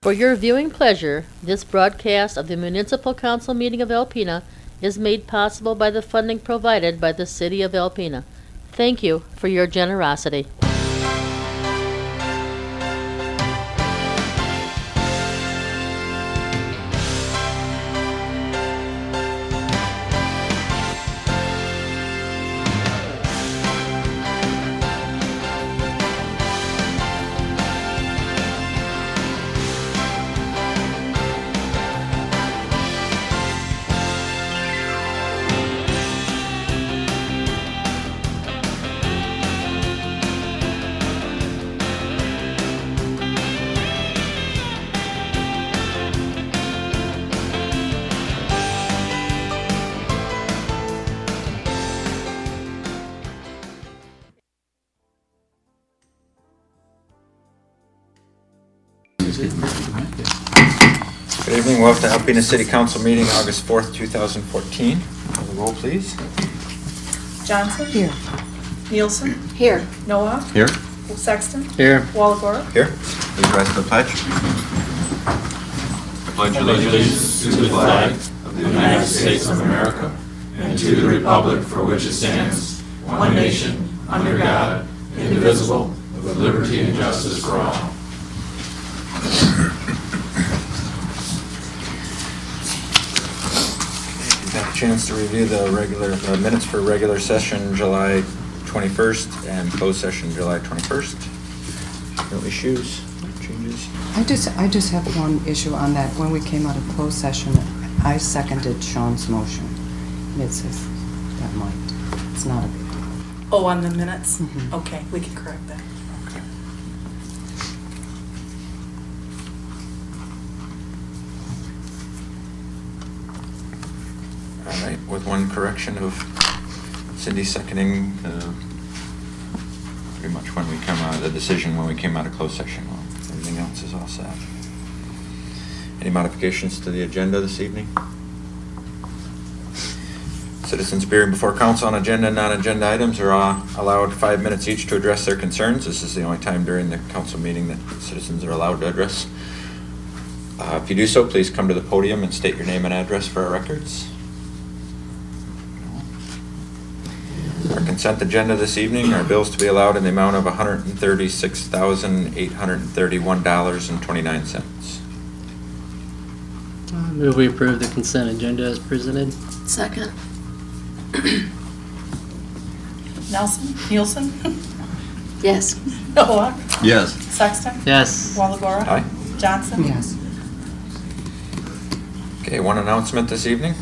For your viewing pleasure, this broadcast of the Municipal Council meeting of Alpena is made possible by the funding provided by the City of Alpena. Thank you for your generosity. Good evening. Welcome to Alpena City Council meeting, August 4th, 2014. Call the roll, please. Johnson? Here. Nielsen? Here. Noah? Here. Sexton? Here. Walagora? Here. Please rise to the pledge. I pledge allegiance to the flag of the United States of America and to the republic for which it stands, one nation, under God, indivisible, with liberty and justice for all. You've had a chance to review the minutes for regular session July 21st and closed session July 21st. No issues, no changes? I just have one issue on that. When we came out of closed session, I seconded Sean's motion. And it says that might. It's not a big deal. Oh, on the minutes? Mhm. Okay, we can correct that. Okay. All right, with one correction of Cindy seconding pretty much when we come out of the decision when we came out of closed session. Well, everything else is all set. Any modifications to the agenda this evening? Citizens appearing before council on agenda and non-agenda items are allowed 5 minutes each to address their concerns. This is the only time during the council meeting that citizens are allowed to address. If you do so, please come to the podium and state your name and address for our records. Our consent agenda this evening are bills to be allowed in the amount of $136,831.29. Move we approve the consent agenda as presented. Second. Nelson? Nielsen? Yes. Noah? Yes. Sexton? Yes. Walagora? Aye. Johnson? Yes. Okay, one announcement this evening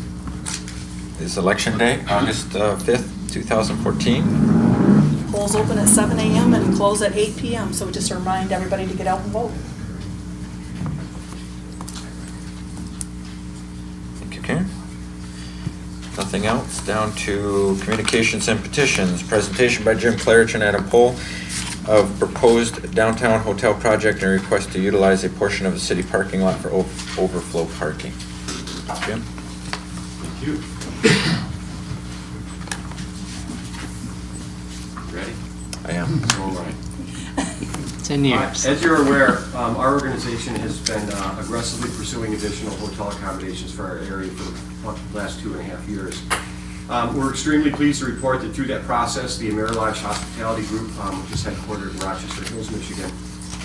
is Election Day, August 5th, 2014. Polls open at 7 a.m. and close at 8 p.m., so just remind everybody to get out and vote. Thank you, Karen. Nothing else. Down to communications and petitions. Presentation by Jim Klarich and Adam Pohl of proposed downtown hotel project and request to utilize a portion of the city parking lot for overflow parking. Jim? Thank you. Ready? I am. All right. 10 years. As you're aware, our organization has been aggressively pursuing additional hotel accommodations for our area for the last 2.5 years. We're extremely pleased to report that through that process, the Lodge Hospitality Group, which is headquartered in Rochester Hills, Michigan,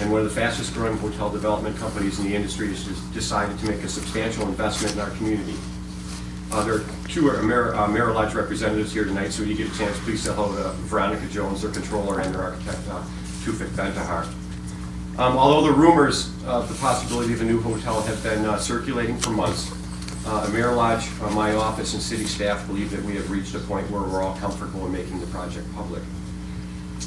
and one of the fastest growing hotel development companies in the industry, has decided to make a substantial investment in our community. There are two Lodge representatives here tonight, so when you get a chance, please say hello to Veronica Jones, their controller, and their architect, Tufik Bentahar. Although the rumors of the possibility of a new hotel have been circulating for months, Lodge, my office, and city staff believe that we have reached a point where we're all comfortable in making the project public.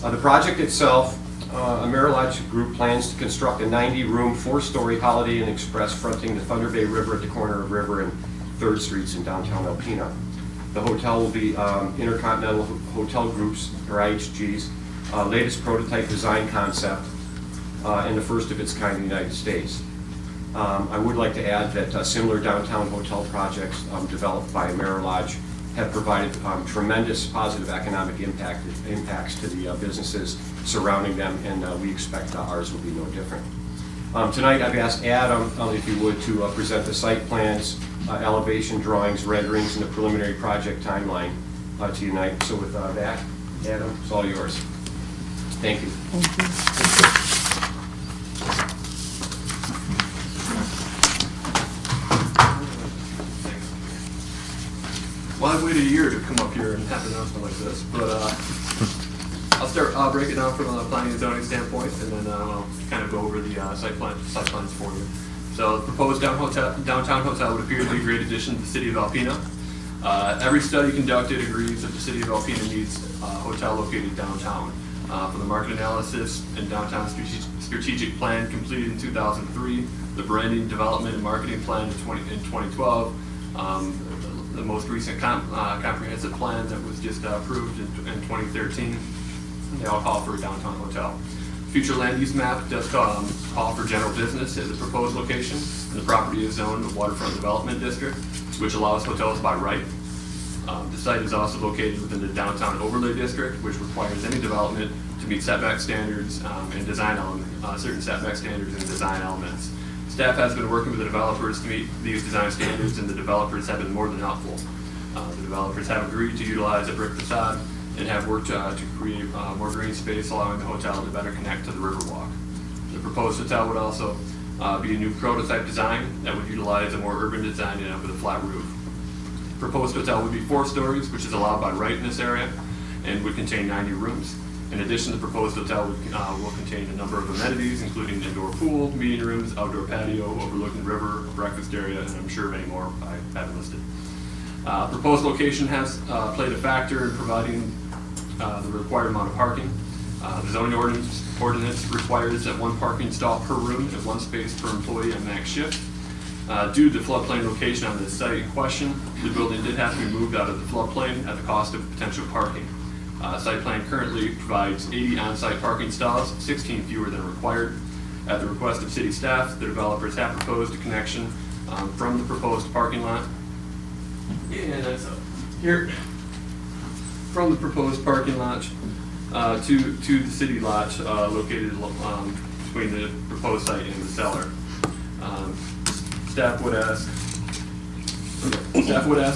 The project itself, Lodge Group plans to construct a 90-room, 4-story Holiday Inn Express fronting the Thunder Bay River at the corner of River and 3rd Streets in downtown Alpena. The hotel will be Intercontinental Hotel Group's, or IHG's, latest prototype design concept and the first of its kind in the United States. I would like to add that similar downtown hotel projects developed by Lodge have provided tremendous positive economic impacts to the businesses surrounding them, and we expect ours will be no different. Tonight, I've asked Adam, if you would, to present the site plans, elevation drawings, renderings, and the preliminary project timeline to you tonight. So with that, Adam, it's all yours. Thank you. Well, I've waited a year to come up here and have an announcement like this, but I'll break it down from a planning and zoning standpoint, and then I'll kind of go over the site plans for you. So the proposed downtown hotel would appear to be a great addition to the city of Alpena. Every study conducted agrees that the city of Alpena needs a hotel located downtown. For the market analysis and downtown strategic plan completed in 2003, the branding, development, and marketing plan in 2012, the most recent comprehensive plan that was just approved in 2013, they all call for a downtown hotel. Future land use map does call for general business as a proposed location, and the property is zoned a waterfront development district, which allows hotels by right. The site is also located within the downtown overlay district, which requires any development to meet setback standards and design certain setback standards and design elements. Staff has been working with the developers to meet these design standards, and the developers have been more than helpful. The developers have agreed to utilize a brick facade and have worked to create more green space, allowing the hotel to better connect to the Riverwalk. The proposed hotel would also be a new prototype design that would utilize a more urban design with a flat roof. The proposed hotel would be 4 stories, which is allowed by right in this area, and would contain 90 rooms. In addition, the proposed hotel will contain a number of amenities, including an indoor pool, meeting rooms, outdoor patio, overlooking the river, a breakfast area, and I'm sure many more I haven't listed. Proposed location has played a factor in providing the required amount of parking. The zoning ordinance requires that 1 parking stall per room and 1 space per employee at max shift. Due to the floodplain location on the site in question, the building did have to be moved out of the floodplain at the cost of potential parking. Site plan currently provides 80 on-site parking stalls, 16 fewer than required. At the request of city staff, the developers have proposed a connection from the proposed parking lot. And that's up here. From the proposed parking lot to the city lot located between the proposed site and the cellar. Staff would ask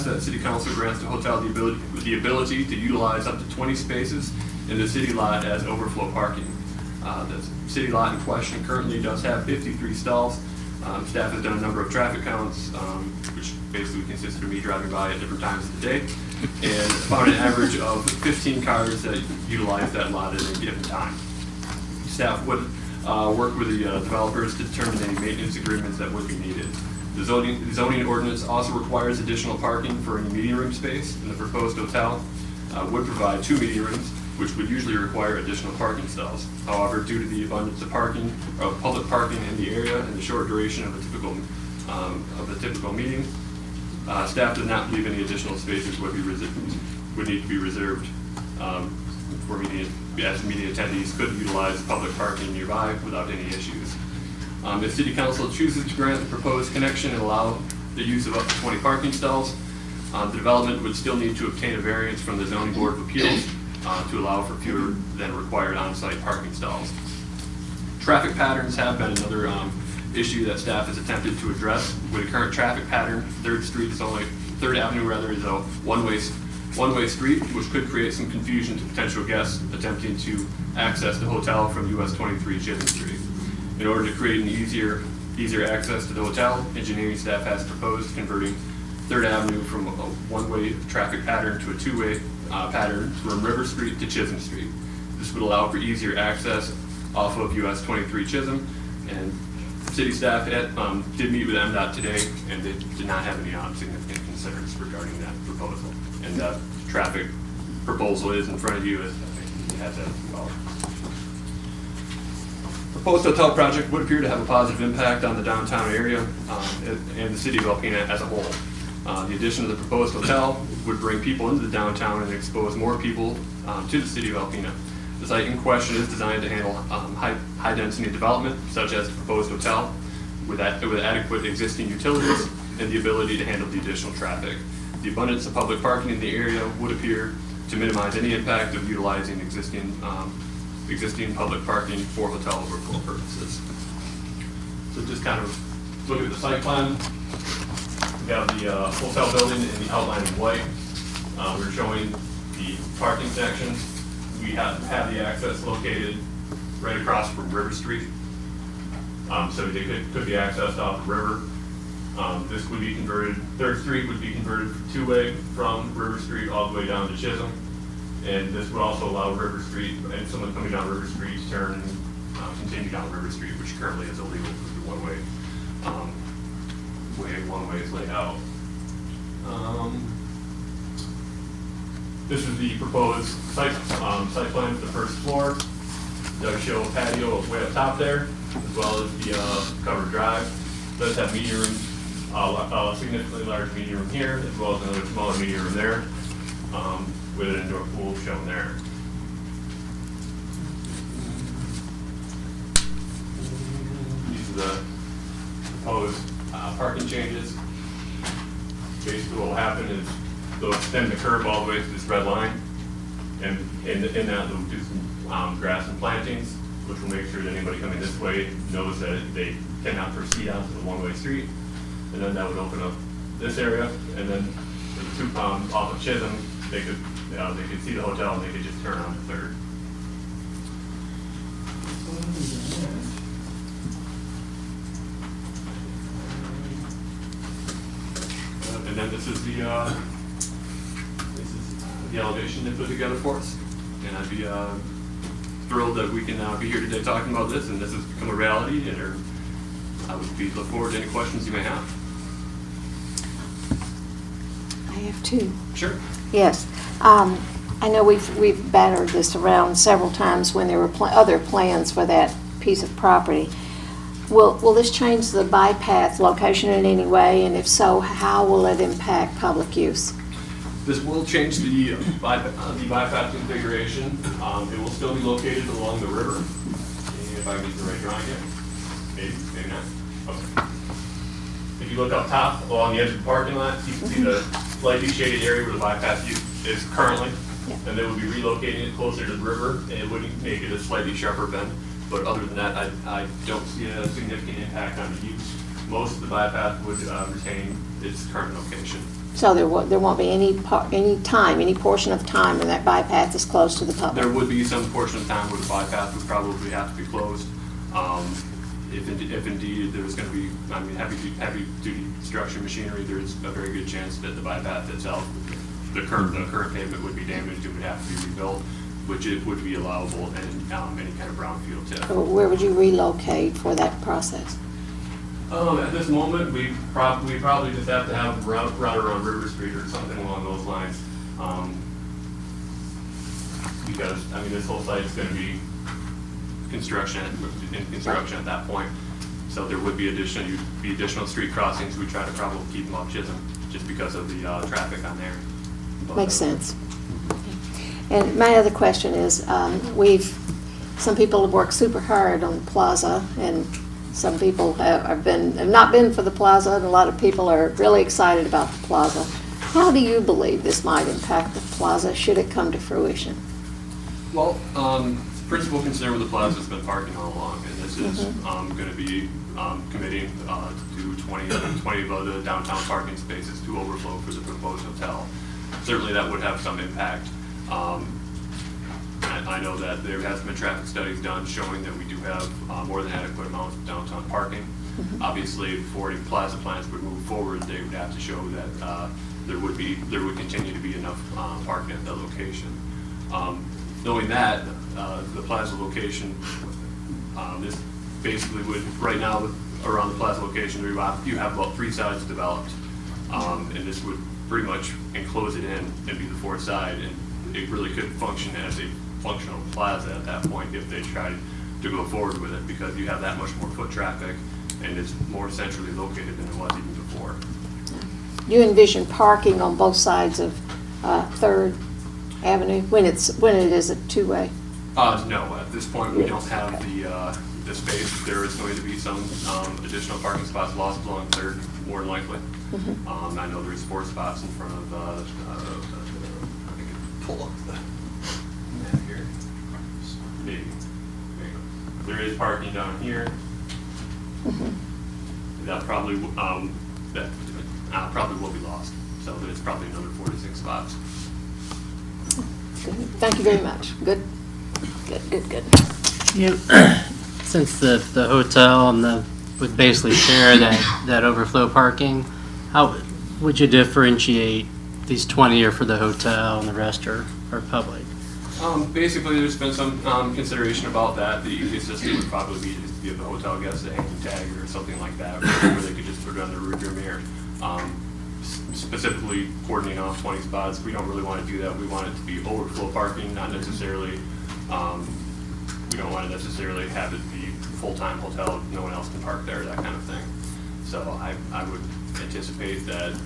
that City Council grants the hotel the ability to utilize up to 20 spaces in the city lot as overflow parking. The city lot in question currently does have 53 stalls. Staff has done a number of traffic counts, which basically consisted of me driving by at different times of the day, and found an average of 15 cars that utilize that lot at a given time. Staff would work with the developers to determine any maintenance agreements that would be needed. The zoning ordinance also requires additional parking for any meeting room space, and the proposed hotel would provide 2 meeting rooms, which would usually require additional parking stalls. However, due to the abundance of public parking in the area and the short duration of the typical meeting, staff did not believe any additional spaces would need to be reserved for meeting attendees could utilize public parking nearby without any issues. If City Council chooses to grant the proposed connection and allow the use of up to 20 parking stalls, the development would still need to obtain a variance from the Zoning Board of Appeals to allow for fewer than required on-site parking stalls. Traffic patterns have been another issue that staff has attempted to address. With the current traffic pattern, 3rd Avenue is a one-way street, which could create some confusion to potential guests attempting to access the hotel from US 23 Chisholm Street. In order to create an easier access to the hotel, engineering staff has proposed converting 3rd Avenue from a one-way traffic pattern to a 2-way pattern from River Street to Chisholm Street. This would allow for easier access off of US 23 Chisholm, and city staff did meet with MDOT today, and they did not have any significant concerns regarding that proposal. And that traffic proposal is in front of you, as I think you have that as well. Proposed hotel project would appear to have a positive impact on the downtown area and the city of Alpena as a whole. The addition of the proposed hotel would bring people into the downtown and expose more people to the city of Alpena. The site in question is designed to handle high-density development, such as the proposed hotel, with adequate existing utilities and the ability to handle the additional traffic. The abundance of public parking in the area would appear to minimize any impact of utilizing existing public parking for hotel overflow purposes. So just kind of look at the site plan. We have the hotel building in the outline in white. We're showing the parking section. We have the access located right across from River Street. So they could be accessed off the river. This would be converted, 3rd Street would be converted two-way from River Street all the way down to Chisholm. And this would also allow River Street, and someone coming down River Street to turn and continue down River Street, which currently is illegal because the one-way is laid out. This is the proposed site plan for the first floor. Does show a patio way up top there, as well as the covered drive. Does have media room, significantly large media room here, as well as another smaller media room there, with an indoor pool shown there. These are the proposed parking changes. Basically what will happen is they'll extend the curb all the way to this red line, and in that they'll do some grass and plantings, which will make sure that anybody coming this way knows that they cannot proceed onto the one-way street. And then that would open up this area, and then for the two off of Chisholm, they could see the hotel and they could just turn on the 3rd. And then this is the elevation they put together for us. And I'd be thrilled that we can be here today talking about this, and this has become a reality. And I would look forward to any questions you may have. I have two. Sure. Yes. I know we've battered this around several times when there were other plans for that piece of property. Will this change the bypass location in any way? And if so, how will it impact public use? This will change the bypass configuration. It will still be located along the river. If I get the right drawing here. Maybe not. Okay. If you look up top along the edge of the parking lot, you can see the slightly shaded area where the bypass is currently. Yeah. And they will be relocating it closer to the river, and it would make it a slightly sharper bend. But other than that, I don't see a significant impact on the use. Most of the bypass would retain its current location. So there won't be any portion of time when that bypass is closed to the public? There would be some portion of time where the bypass would probably have to be closed. If indeed there was going to be, heavy duty construction machinery, there's a very good chance that the bypass itself, the current pavement would be damaged. It would have to be rebuilt, which it would be allowable in any kind of brownfield tip. Where would you relocate for that process? At this moment, we probably just have to have a route around River Street or something along those lines. Because, this whole site is going to be in construction at that point. So there would be additional street crossings. We try to probably keep them off Chisholm just because of the traffic on there. Makes sense. And my other question is, some people have worked super hard on the plaza, and some people have not been for the plaza, and a lot of people are really excited about the plaza. How do you believe this might impact the plaza should it come to fruition? Well, principal concern with the plaza has been parking all along, and this is going to be committing to 20 of the downtown parking spaces to Overflow for the proposed hotel. Certainly that would have some impact. I know that there has been traffic studies done showing that we do have more than adequate amounts of downtown parking. Obviously, before any plaza plans would move forward, they would have to show that there would continue to be enough parking at the location. Knowing that, the plaza location, this basically would, right now, around the plaza location, you have about 3 sides developed. And this would pretty much enclose it in and be the 4th side, and it really could function as a functional plaza at that point if they tried to go forward with it, because you have that much more foot traffic and it's more centrally located than it was even before. You envision parking on both sides of 3rd Avenue when it is a two-way? No, at this point we don't have the space. There is going to be some additional parking spots lost along 3rd, more than likely. I know there's 4 spots in front of I can pull up the map here. Maybe. There is parking down here. That probably, probably will be lost. So it's probably another 4 to 6 spots. Good. Thank you very much. Good. You, since the hotel and would basically share that overflow parking, how would you differentiate these 20 are for the hotel and the rest are public? Basically, there's been some consideration about that. The easiest system would probably be just to give the hotel guests a hanging tag or something like that, where they could just put it on their rearview mirror. Specifically coordinating off 20 spots, we don't really want to do that. We want it to be overflow parking, not necessarily, we don't want to necessarily have it be full-time hotel, no one else can park there, that kind of thing. So I would anticipate that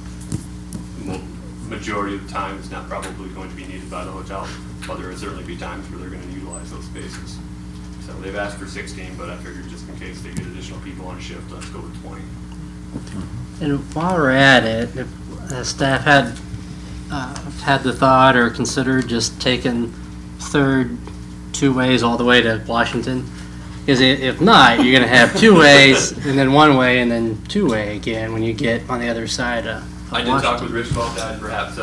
majority of the time it's not probably going to be needed by the hotel, but there would certainly be times where they're going to utilize those spaces. So they've asked for 16, but I figured just in case they get additional people on shift, let's go with 20. And while we're at it, if staff had the thought or considered just taking third 2 ways all the way to Washington, because if not, you're going to have 2 ways and then 1 way and then 2 way again when you get on the other side of I did Washington. talk with Rich about that, and perhaps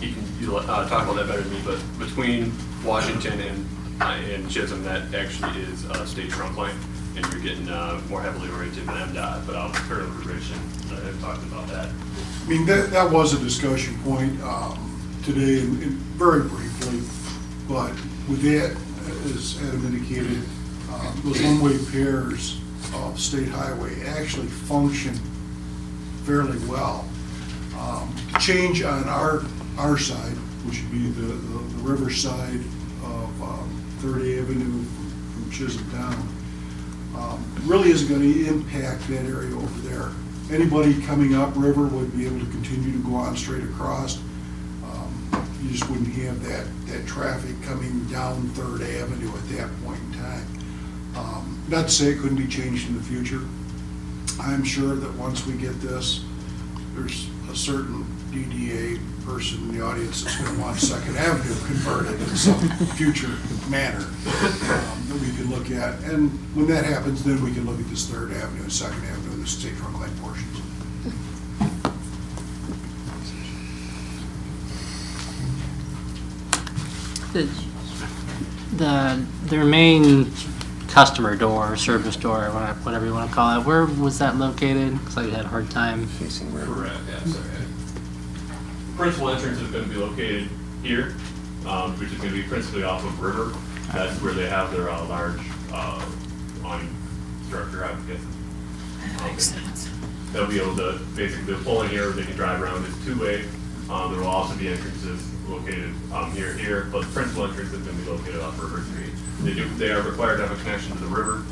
he can talk about that better than me, but between Washington and Chisholm, that actually is a state trunk line, and you're getting more heavily oriented with MDOT, but I'll turn it over to Rich and let him talk about that. I mean, that was a discussion point today, and very briefly, but with that, as Adam indicated, those one-way pairs of state highway actually function fairly well. Change on our side, which would be the river side of 3rd Avenue from Chisholm down, really isn't going to impact that area over there. Anybody coming upriver would be able to continue to go on straight across. You just wouldn't have that traffic coming down 3rd Avenue at that point in time. Not to say it couldn't be changed in the future. I'm sure that once we get this, there's a certain DDA person in the audience that's going to want 2nd Avenue converted in some future manner that we can look at. And when that happens, then we can look at this 3rd Avenue and 2nd Avenue and the state trunk line portions. Their main customer door, service door, whatever you want to call it, where was that located? Because I had a hard time. Facing river. Correct, yeah, sorry. Principal entrance is going to be located here, which is going to be principally off of River. That's where they have their large awning structure, I would guess. Makes sense. They'll be able to, basically, they'll pull in here, they can drive around. It's 2-way. There will also be entrances located here, but the principal entrance is going to be located off River Street. They are required to have a connection to the river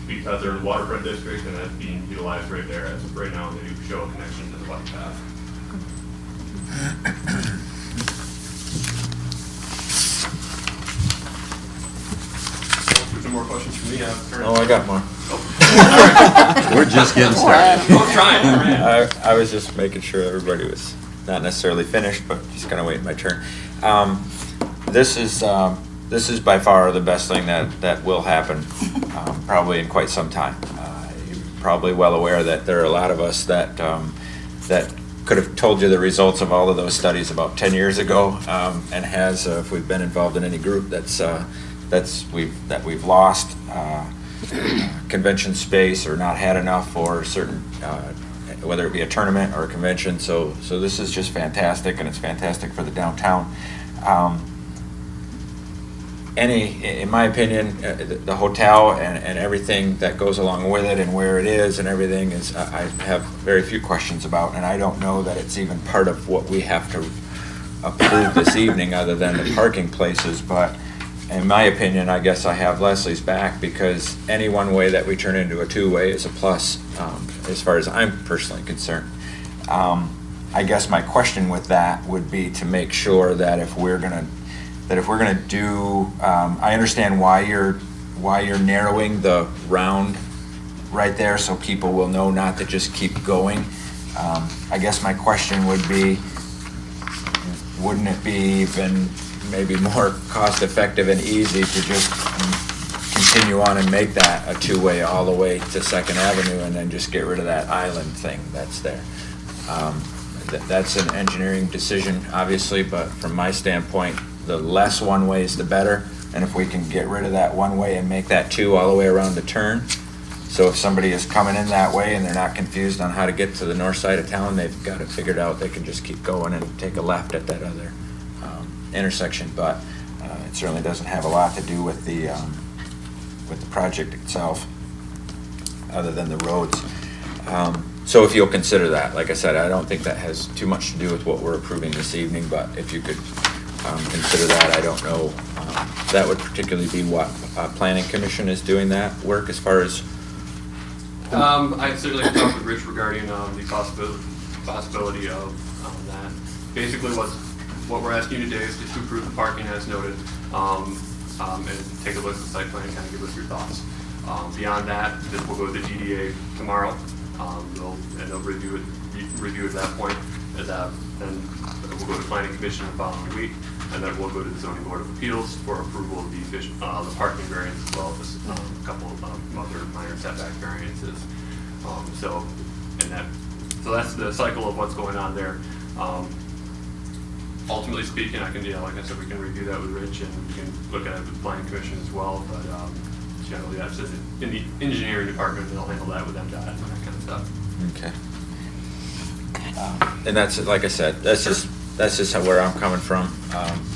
because they're in the waterfront district, and that's being utilized right there. As of right now, they do show a connection to the bike path. Some more questions for me? Oh, I got more. We're just getting started. I'm trying. I was just making sure everybody was not necessarily finished, but just kind of waiting my turn. This is by far the best thing that will happen, probably in quite some time. You're probably well aware that there are a lot of us that could have told you the results of all of those studies about 10 years ago, and if we've been involved in any group that we've lost convention space or not had enough for certain, whether it be a tournament or a convention. So this is just fantastic, and it's fantastic for the downtown. In my opinion, the hotel and everything that goes along with it and where it is and everything is, I have very few questions about, and I don't know that it's even part of what we have to approve this evening other than the parking places. But in my opinion, I guess I have Leslie's back, because any one way that we turn into a 2-way is a plus, as far as I'm personally concerned. I guess my question with that would be to make sure that if we're gonna do, I understand why you're narrowing the round right there, so people will know not to just keep going. I guess my question would be, wouldn't it be even maybe more cost effective and easy to just continue on and make that a two-way all the way to Second Avenue and then just get rid of that island thing that's there. That's an engineering decision, obviously, but from my standpoint, the less one-ways, the better. And if we can get rid of that one-way and make that two all the way around the turn, so if somebody is coming in that way and they're not confused on how to get to the north side of town, they've got it figured out, they can just keep going and take a left at that other intersection. But it certainly doesn't have a lot to do with the project itself, other than the roads. So if you'll consider that, like I said, I don't think that has too much to do with what we're approving this evening, but if you could consider that, I don't know. That would particularly be what Planning Commission is doing that work as far as. I certainly talked with Rich regarding the possibility of that. Basically, what we're asking you today is to approve the parking as noted, and take a look at the site plan and kind of give us your thoughts. Beyond that, this will go to the GDA tomorrow. They'll review it at that point, and then we'll go to Planning Commission the following week, and then we'll go to the Zoning Board of Appeals for approval of the parking variance, as well as a couple of other minor setback variances. So that's the cycle of what's going on there. Ultimately speaking, like I said, we can review that with Rich, and we can look at it with the Planning Commission as well. But generally, that's in the engineering department. They'll handle that with MDOT and that kind of stuff. Okay. And that's, like I said, that's just where I'm coming from.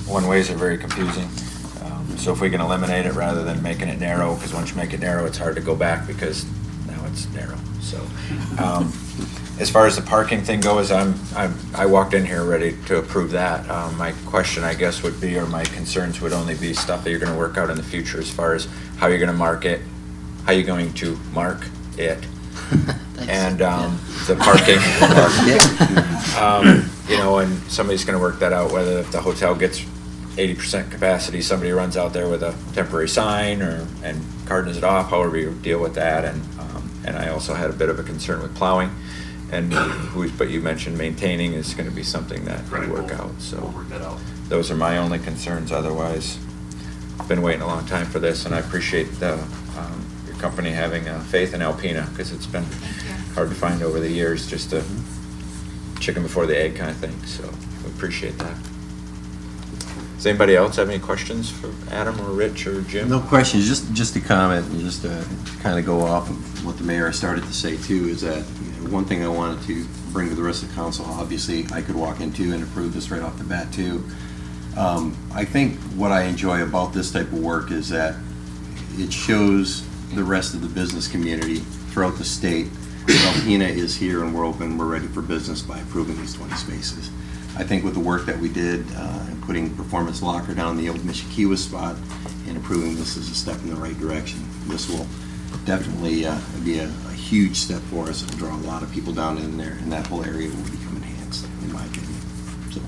One-ways are very confusing. So if we can eliminate it rather than making it narrow, because once you make it narrow, it's hard to go back because now it's narrow. So as far as the parking thing goes, I walked in here ready to approve that. My question, I guess, would be, or my concerns would only be stuff that you're going to work out in the future as far as how you're going to mark it, how you're going to mark it, and the parking. And somebody's going to work that out, whether if the hotel gets 80% capacity, somebody runs out there with a temporary sign and cardons it off, however you deal with that. And I also had a bit of a concern with plowing. But you mentioned maintaining is going to be something that we work out. So we'll work that out. Those are my only concerns. Otherwise, I've been waiting a long time for this, and I appreciate your company having faith in Alpena, because it's been hard to find over the years, just a chicken before the egg kind of thing. So we appreciate that. Does anybody else have any questions for Adam or Rich or Jim? No questions, just a comment, and just to kind of go off of what the mayor started to say too, is that one thing I wanted to bring to the rest of the council, obviously I could walk into and approve this right off the bat too. I think what I enjoy about this type of work is that it shows the rest of the business community throughout the state that Alpena is here and we're open, we're ready for business by approving these 20 spaces. I think with the work that we did, putting Performance Locker down in the old Mishikiwa spot and approving this as a step in the right direction, this will definitely be a huge step for us and draw a lot of people down in there, and that whole area will become enhanced, in my opinion. So.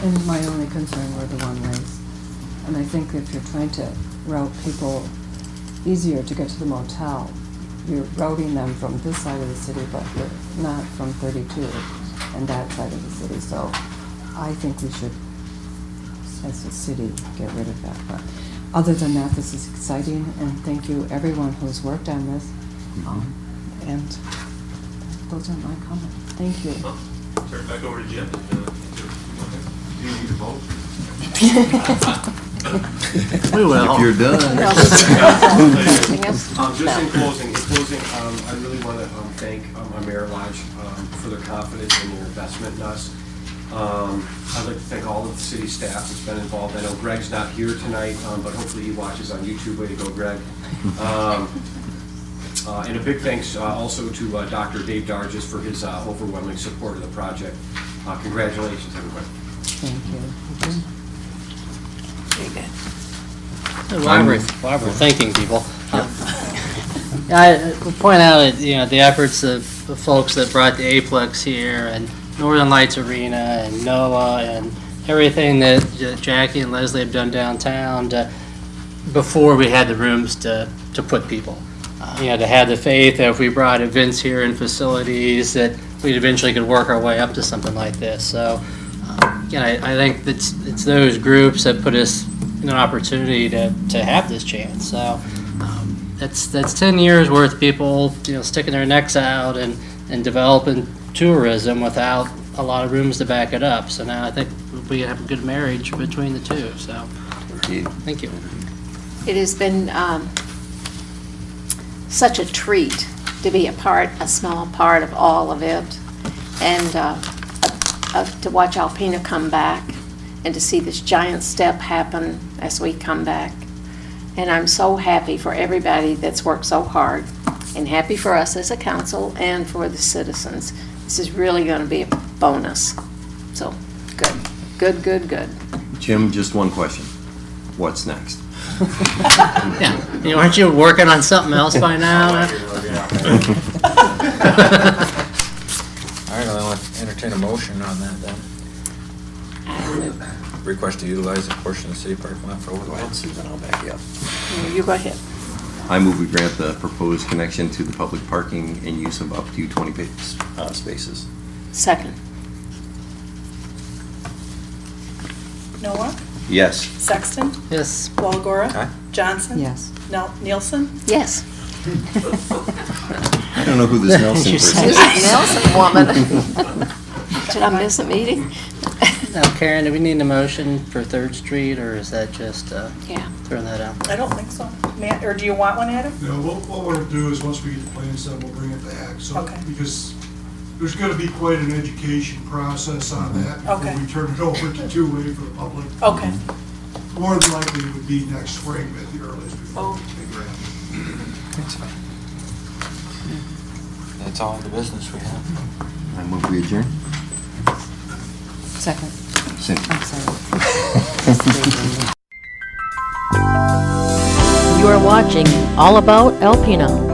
And my only concern were the one-ways. And I think if you're trying to route people easier to get to the motel, you're routing them from this side of the city, but you're not from 32 and that side of the city. So I think we should, as a city, get rid of that. But other than that, this is exciting, and thank you everyone who's worked on this. And those are my comments. Thank you. Turn it back over to Jim. Do you need to vote? We will. If you're done. Just in closing, I really want to thank our Mayor Lodge for their confidence and their investment in us. I'd like to thank all of the city staff that's been involved. I know Greg's not here tonight, but hopefully he watches on YouTube. Way to go, Greg. And a big thanks also to Dr. Dave Dargis for his overwhelming support of the project. Congratulations, everybody. Thank you. While we're thanking people, I will point out the efforts of the folks that brought the Aplex here, and Northern Lights Arena, and NOAA, and everything that Jackie and Leslie have done downtown before we had the rooms to put people. To have the faith that if we brought events here and facilities that we eventually could work our way up to something like this. So, I think it's those groups that put us in an opportunity to have this chance. So that's 10 years worth of people, sticking their necks out and developing tourism without a lot of rooms to back it up. So now I think we have a good marriage between the two. So thank you. It has been such a treat to be a small part of all of it, and to watch Alpena come back and to see this giant step happen as we come back. And I'm so happy for everybody that's worked so hard, and happy for us as a council and for the citizens. This is really going to be a bonus. So, good. Jim, just one question. What's next? Yeah, aren't you working on something else by now? All right, I'll entertain a motion on that then. Request to utilize a portion of the city parking lot for Go overflow. ahead, Susan, I'll back you up. You go ahead. I move we grant the proposed connection to the public parking and use of up to 20 spaces. Second. Noah? Yes. Sexton? Yes. Walagora? Aye. Johnson? Yes. Nielsen? Yes. I don't know who this Nelson You person said- is. Nelson woman. Did I miss a meeting? Now, Karen, do we need a motion for 3rd Street, or is that just Yeah. throwing that out? I don't think so. Matt, or do you want one, Adam? No, what we'll do is, once we get the plans done, we'll bring it back, so, Okay. because there's gonna be quite an education process on that Okay. before we turn it over to two-way for the public. Okay. More than likely, it would be next spring at the earliest before Oh. we figure it out. That's fine. That's all the business we have. I move we adjourn. Second. Same. I'm sorry. You are watching All About Alpena.